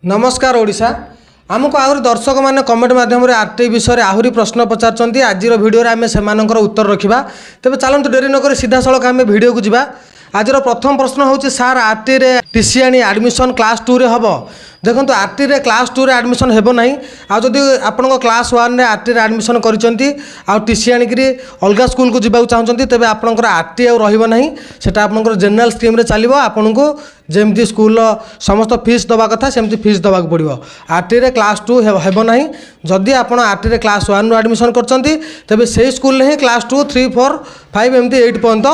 नमस्कार ओडिशा आमको आहरी दर्शक मैंने कमेंट माध्यम आरटीआई विषय आहरी प्रश्न पचार आज भिडियो आम से उत्तर रखा तेज चलते डेरी नक सीधा सड़क आम भिडियो को जावा। आज प्रथम प्रश्न हूँ सार आरटीआई टीसी आनी एडमिशन क्लास 2 रे हम देखो आरटीआई क्लास 2 रे एडमिशन हेबो नहीं आदि आपण क्लास 1 रे आरटीआई एडमिशन करछंती आ टीसी आनिकरी अलगा स्कूल को जीवा चाहते तेज आपंकर आरटीआई रहिबो नहीं सेटा आपंकर जनरल स्कीम रे चलिबो आपन को जेमती स्कूल समस्त फीस दवा कथा सेमती फीस दवा पड़ो। आरटीआई क्लास 2 हेबो नहीं जदि आपण आरटीआई क्लास 1 रो एडमिशन करछंती तेबे से स्कूल ही क्लास 2 3 4 5 एमती 8 पर्यंत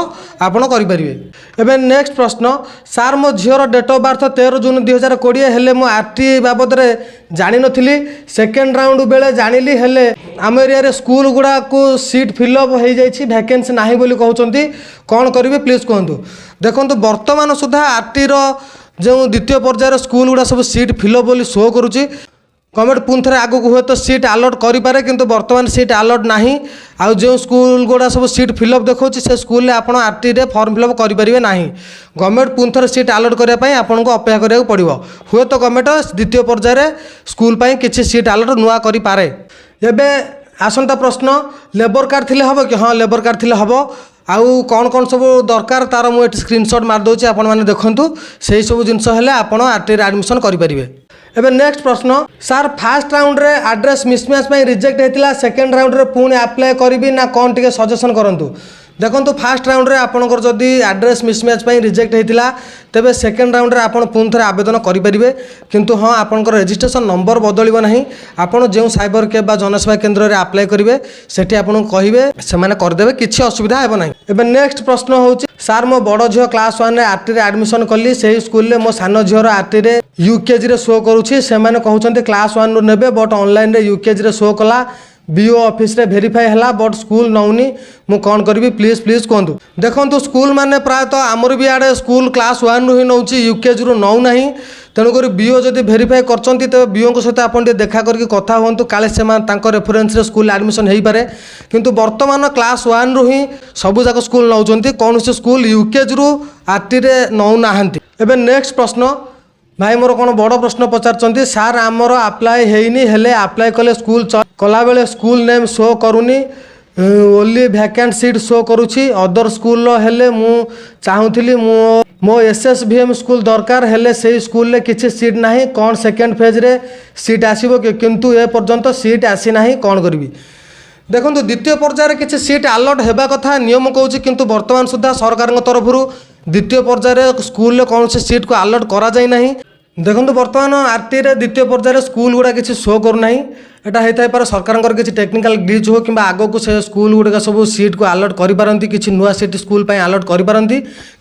आपण करि परिबे। एबे नेक्स्ट प्रश्न सार मो झीर डेट ऑफ बर्थ 13 जून 2020 हेले मो आरटीआई बाबद रे जानि नथिली सेकेंड राउंड बेले जानिली हेले आम एरिया रे स्कूल गुडा को सीट फिलअप हो जाइछि वैकेंसी नाही बोली कहउचंती कोन करिवे प्लीज कहंतु। देखंतु वर्तमान सुधा आरटी रो जो द्वितीय पर्यायर स्कूल गुडा सब सीट फिलअप बोली शो करुछि गवर्नमेंट पुन थे आगक हुए तो सीट अलॉट करें किंतु वर्तमान सीट अलॉट नहीं आउ जो स्कूल गुड़ा सब सीट फिलअप देखा से स्कूल आप आरटीआई फॉर्म फिलअप करेंगे ना गवर्नमेंट पुन थे सीट अलॉट करने आपको अपेक्षा करा पड़ो हुए तो गवर्नमेंट द्वितीय पर्यायर स्कूल किसी सीट अलॉट नुआ करे। एबे आसंता प्रश्न लेबर कार्ड थिले हम कि हाँ लेबर कार्ड थिले हम आउ कौन कौन सब दरकार तार मुझे स्क्रीनशॉट मारदे आपण मैंने देखूँ से सब जिनस आप आरटीआई एडमिशन करेंगे। एबे नेक्स्ट प्रश्न सार फास्ट राउंड रे एड्रेस मिसमैच रिजेक्ट होता सेकेंड राउंड रे पुणी अप्लाई करी ना कौन टे सजेसन करूँ। देखो फास्ट राउंड रे आपनकर जदि एड्रेस मिसमैच रिजेक्ट होता तेबे सेकेंड राउंड रे आपण पुन थे आवेदन करेंगे किंतु हाँ आपनकर रजिस्ट्रेशन नंबर बदलिबो नहीं आपण जो साइबर कैफ बा जनसेवा केंद्र रे अप्लाई करेंगे सेठी आपन कहिबे से माने करदेबे किछि असुविधा हेबो नहीं। एबे नेक्स्ट प्रश्न होउछि सार मो बड़ झियो क्लास 1 रे आरटीआई एडमिशन कली से स्कूल रे मो सान झियोर आरटीआई यूकेजी रे शो करूछि से माने कहउछन्ते क्लास 1 रो नेबे बट ऑनलाइन रे यूकेजी रे शो कला बीओ ऑफिस रे वेरीफाई है बट स्कूल नौनी मु कौन करी प्लीज प्लीज कहतु। देखो स्कूल मैंने प्रायतः आमर भी आड़े स्कूल क्लास 1 रू ही नौ यूकेजी रू नौ ना तेणुक बीओ जब वेरीफाई करते तेज बीओ सहित आप देखा करके कथा हूँ काले से रेफरेन्स स्कूल एडमिशन हो पारे किंतु वर्तमान क्लास 1 रू ही सबूक स्कूल नौ कौन से स्कूल यूकेजी रू आरटीआई नौ ना। एबे नेक्स्ट प्रश्न भाई मोर कौन बड़ प्रश्न पचार सार आमर आप्लाय हैनी हेले आप्लाय कले स्कूल कला बेले स्कूल नेम शो करूनी ओनली वैकेंट सीट शो करुछि अदर स्कूल हेले मु चाहूली मो एसएसवीएम स्कूल दरकार हेले से स्कूल ले किछि सीट नाही कौन सेकेंड फेज रे सीट आसीबो किंतु ए पर्यंत सीट आसी नाही कौन करबी। देखो द्वितीय पर्यायर किसी सीट अलॉट होगा कथा नियम कौच किंतु वर्तमान सुधा सरकार तरफ द्वितीय पर्यायर स्कूल कौन से सीट को अलॉट करा जाय नहीं। देखो वर्तमान आरटीआई द्वितीय पर्यायर स्कूल गुड़ा किसी शो करना एटा होता पारे सरकार किसी टेक्निकल ग्लिच हो कि आग को से स्कूल गुड़ाक सब सीट को अलॉट करें कि नुआ सीट स्कूल अलॉट करें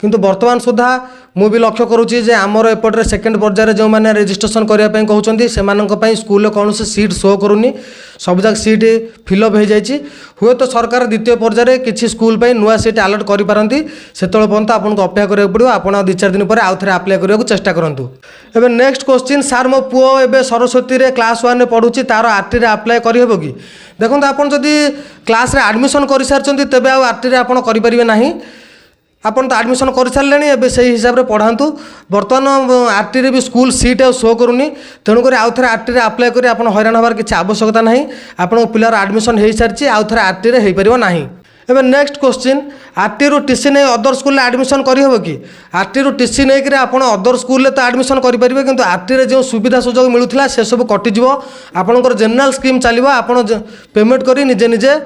किंतु वर्तमान सुधा मु भी लक्ष्य करुँची जे आमर एपटे सेकेंड पर्यायर जो मैंने रजिस्ट्रेशन करने कहते से स्कूल कौन से सीट शो करूनी सबजाक सीट फिलअप हो जाए हुए तो सरकार द्वितीय पर्यायर किसी स्कूल नुआ सीट अलॉट करें से पर्यंत आपको अपेक्षा करा पड़ो आप 2-4 दिन पर आउ थे आप्लाय करने को चेष्टा करूँ। एबे नेक्स्ट क्वेश्चन सार मो पुओ एबे सरस्वती रे क्लास 1 रे पढ़ुची तार आरटीआई अप्लाई करिहेबो कि। देखो आपन जदि क्लास रे एडमिशन कर सारचंती तेबे आ आरटीआई आपन करि परिबे नाही आपन तो एडमिशन कर सारलेनी एबे सही हिसाब रे पढ़ांतु। वर्तमान आरटीआई भी स्कूल सीट शो करूनी तेणुक आउ थे आरटीआई अप्लाई करी आपन हैरान होबार किछि आवश्यकता नाही आपन पिलार एडमिशन हो सारी आउ थे आरटीआई हो पारिबो नाही। एबे नेक्स्ट क्वेश्चन आरटीआई रू टीसी नहीं अदर स्कूल एडमिशन करिहेबो कि। आरटीआई रू टीसी नहीं कि आप अदर स्कूल तो एडमिशन करेंगे किंतु आरटीआई जो सुविधा सुजोग मिलूला से सब कटिज आपणकर जनरल स्कीम चलो आप पेमेंट करी निजे निजे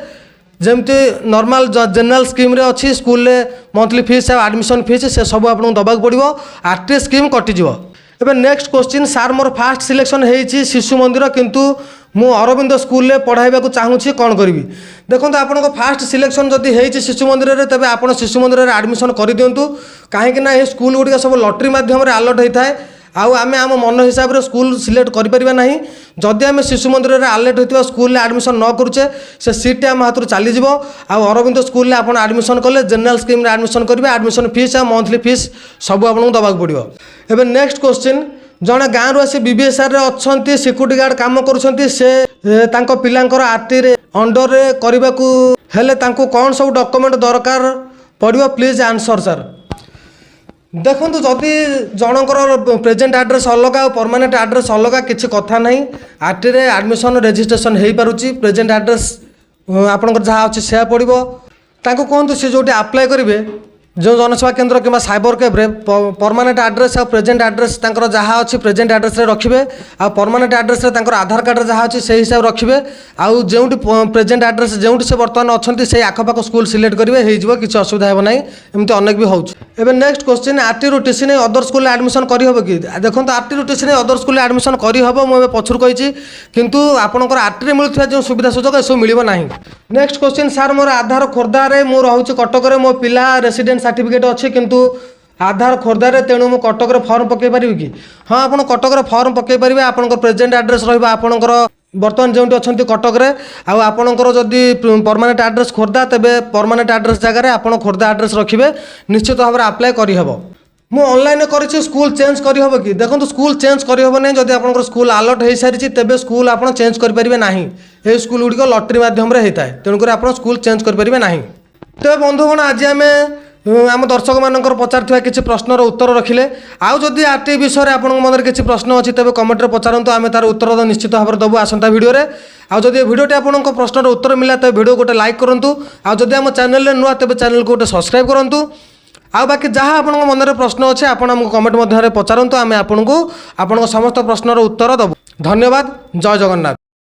जमती नॉर्मल जनरल स्कीम रे अच्छी school monthly fees admission fees से सब आपको दबाक पड़ो आरटीआई स्कीम कटिज। एबे नेक्स्ट क्वेश्चन सार मोर फास्ट सिलेक्शन होती शिशु मंदिर किंतु मु अरविंद स्कूल रे पढ़ाइबा को चाहूँगी कौन करी। देखो आपन फास्ट सिलेक्शन जदि होती शिशु मंदिर रे तेबे आपन शिशु मंदिर रे एडमिशन कर दिंतु कहीं ना ये स्कूल गुड़िक सब लॉटरी माध्यम रे अलॉट होता है आउ आम आम मन हिसाब रे स्कूल सिलेक्ट करें ना जदि आम शिशु मंदिर रे अलॉट होता स्कूल एडमिशन न करुचे से सीट आम हाथ चलीज आउ अरविंद स्कूल आप एडमिशन कले जनरल स्कीम रे एडमिशन करेंगे एडमिशन फीस आ मंथली फीस सब आपको दबाक पड़ो। एबे नेक्स्ट क्वेश्चन जड़े गाँव रू आसी बीबीएसआर रे अच्छा सिक्यूरीटी गार्ड काम कर पिलांकर आरटीआई अंडर रे करने को कौन सब डॉक्यूमेंट दरकार पड़ो प्लीज आंसर सर। देखो जदि जनकर प्रेजेंट आड्रेस अलग और परमानेंट आड्रेस अलग किसी कथा ना आरटी रे एडमिशन रजिस्ट्रेशन हो पारुची प्रेजेंट आड्रेस आपंकर जहाँ अच्छे से पड़ो कहतु सी जो आप्लाय करेंगे जो जनसेवा केन्द्र कि साइबर कैफ्रे परमानेंट आड्रेस और प्रेजेंट आड्रेस जहाँ अच्छी प्रेजेंट आड्रेस रखिए आ परमानेंट आड्रेस आधार कार्ड जहाँ अच्छी से हिसाब रखिए आउ जो प्रेजेंट आड्रेस जो से बर्तमान अच्छा से आखपाख स्कूल सिलेक्ट करेंगे हो किसी असुविधा हो ना एमती अनेक भी होबे नेक्स्ट क्वेश्चन आरटी रू टीसी नहीं अदर स्कूल एडमिशन करहब कि देखो आरटी रू टीसी नहीं अदर स्कूल एडमिशन करहब मुझे पछर कही किंतु आपंकर आरटी मिलूँ जो सुविधा सुजोग ये सब मिल ना नेक्स्ट क्वेश्चन सार मोर आधार खोर्धारे मु रोचे कटक मो पिला रेसिडेंट सर्टिफिकेट अच्छी किंतु आधार खोर्धारे तेणु मु कटक फॉर्म पकई पारि कि हाँ आप कटक फॉर्म पकई पारे आपंकर प्रेजेंट आड्रेस रहा आपंकर बर्तमान जो अच्छा कटक आपंकर जदि परमानेंट आड्रेस खोर्धा तेरे परमानेंट आड्रेस जगह आप खोर्धा आड्रेस रखिए निश्चित भाव में आप्लाय करहब मु ऑनलाइन करी स्कूल चेंज करहब कि देखो स्कूल चेंज करहब नहीं जब आप स्कूल अलर्ट हो सारी तेज स्कूल आप चेंज करेंगे ना ये स्कूल गुड़िक लटरी मध्यम होता है तेणुकर आप स्कूल चेंज करेंगे ना तेज बंधुगण आज आम आम दर्शक मानकर पचार किसी प्रश्नर उत्तर रखिले आउ जदि आरटी विषय में आपन मन किसी प्रश्न अच्छी तेज कमेंट में पचारतु आम तार उत्तर निश्चित भाव में देवु आसंता वीडियो आउ जदि वीडियोटी आपन प्रश्नर उत्तर मिला तेज वीडियो गोटे लाइक करूँ आउ जदि आम चैनल नुआ तेज चैनल को गोटे सब्सक्राइब करूँ आ बाकी जहाँ आपन मन में प्रश्न अच्छे आपन आमको कमेंट मध्य पचारतु आम आपन को समस्त प्रश्नर उत्तर देवु धन्यवाद जय जगन्नाथ।